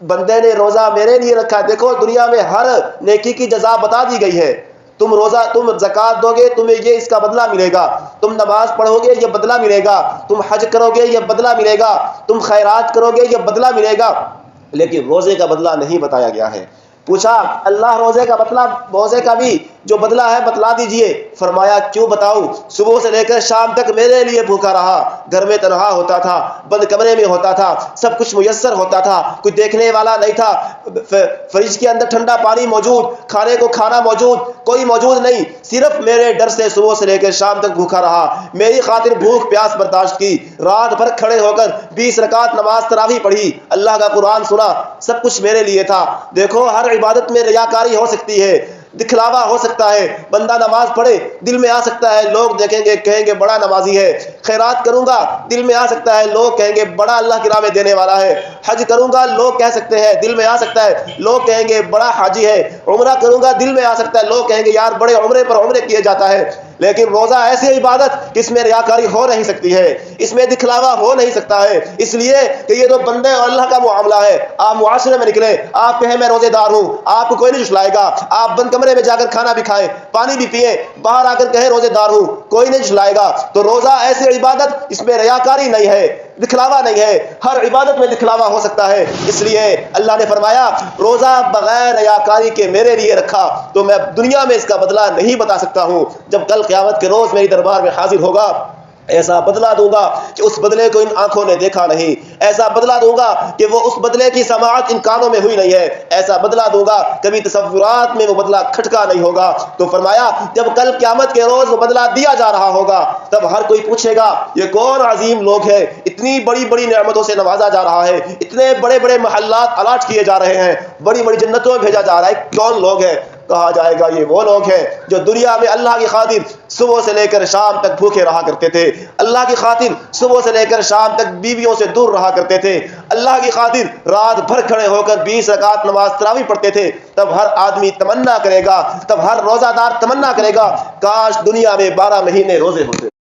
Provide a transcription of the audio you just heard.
بندے نے روزہ میرے لیے رکھا. دیکھو دنیا میں ہر نیکی کی جزا بتا دی گئی ہے. تم زکوٰۃ دو گے تمہیں یہ اس کا بدلہ ملے گا, تم نماز پڑھو گے یہ بدلہ ملے گا, تم حج کرو گے یہ بدلہ ملے گا, تم خیرات کرو گے یہ بدلہ ملے گا. لیکن روزے کا بدلہ نہیں بتایا گیا ہے. پوچھا اللہ روزے کا بھی جو بدلہ ہے بتلا دیجئے. فرمایا کیوں بتاؤں؟ صبح سے لے کر شام تک میرے لیے بھوکا رہا, گھر میں تنہا ہوتا تھا, بند کمرے میں ہوتا تھا, سب کچھ میسر ہوتا تھا, کوئی دیکھنے والا نہیں تھا, فریج کے اندر ٹھنڈا پانی موجود, کھانے کو کھانا موجود, کوئی موجود نہیں, صرف میرے ڈر سے صبح سے لے کر شام تک بھوکا رہا, میری خاطر بھوک پیاس برداشت کی, رات بھر کھڑے ہو کر 20 رکعت نماز تراویح پڑھی, اللہ کا قرآن سنا, سب کچھ میرے لیے تھا. دیکھو ہر عبادت میں ریاکاری ہو سکتی ہے, دکھلاوا ہو سکتا ہے. بندہ نماز پڑھے دل میں آ سکتا ہے لوگ دیکھیں گے کہیں گے بڑا نمازی ہے. خیرات کروں گا دل میں آ سکتا ہے لوگ کہیں گے بڑا اللہ کی راہ میں دینے والا ہے. حج کروں گا لوگ کہہ سکتے ہیں, دل میں آ سکتا ہے لوگ کہیں گے بڑا حاجی ہے. عمرہ کروں گا دل میں آ سکتا ہے لوگ کہیں گے یار بڑے عمرے پر عمرے کیے جاتا ہے. لیکن روزہ ایسی عبادت کہ اس میں ریاکاری ہو نہیں سکتی ہے, اس میں دکھلاوا ہو نہیں سکتا ہے, اس لیے کہ یہ تو بندے اور اللہ کا معاملہ ہے. آپ معاشرے میں نکلے, آپ کہیں میں روزے دار ہوں, آپ کو کوئی نہیں جھٹلائے گا. آپ بند کمرے میں جا کر کھانا بھی کھائیں, پانی بھی پیئیں, باہر آ کر کہیں روزے دار ہوں, کوئی نہیں جھٹلائے گا. تو روزہ ایسی عبادت اس میں ریاکاری نہیں ہے, دکھلاوا نہیں ہے. ہر عبادت میں دکھلاوا ہو سکتا ہے, اس لیے اللہ نے فرمایا روزہ بغیر ریاکاری کے میرے لیے رکھا تو میں دنیا میں اس کا بدلہ نہیں بتا سکتا ہوں. جب کل قیامت کے روز میری دربار میں حاضر ہوگا ایسا بدلہ دوں گا کہ اس بدلے کو ان آنکھوں نے دیکھا نہیں, ایسا بدلہ دوں گا کہ وہ اس بدلے کی سماعت ان کانوں میں ہوئی نہیں ہے, ایسا بدلہ دوں گا کبھی تصورات میں وہ بدلہ کھٹکا نہیں ہوگا. تو فرمایا جب کل قیامت کے روز وہ بدلہ دیا جا رہا ہوگا تب ہر کوئی پوچھے گا یہ کون عظیم لوگ ہیں, اتنی بڑی بڑی نعمتوں سے نوازا جا رہا ہے, اتنے بڑے بڑے محلات الاٹ کیے جا رہے ہیں, بڑی بڑی جنتوں میں بھیجا جا رہا ہے, کون لوگ ہیں؟ کہا جائے گا یہ وہ لوگ ہیں جو دنیا میں اللہ کی خاطر صبح سے لے کر شام تک بھوکے رہا کرتے تھے, اللہ کی خاطر صبح سے لے کر شام تک بیویوں سے دور رہا کرتے تھے, اللہ کی خاطر رات بھر کھڑے ہو کر 20 رکعت نماز تراویح پڑھتے تھے. تب ہر آدمی تمنا کرے گا, تب ہر روزہ دار تمنا کرے گا کاش دنیا میں 12 مہینے روزے ہوتے.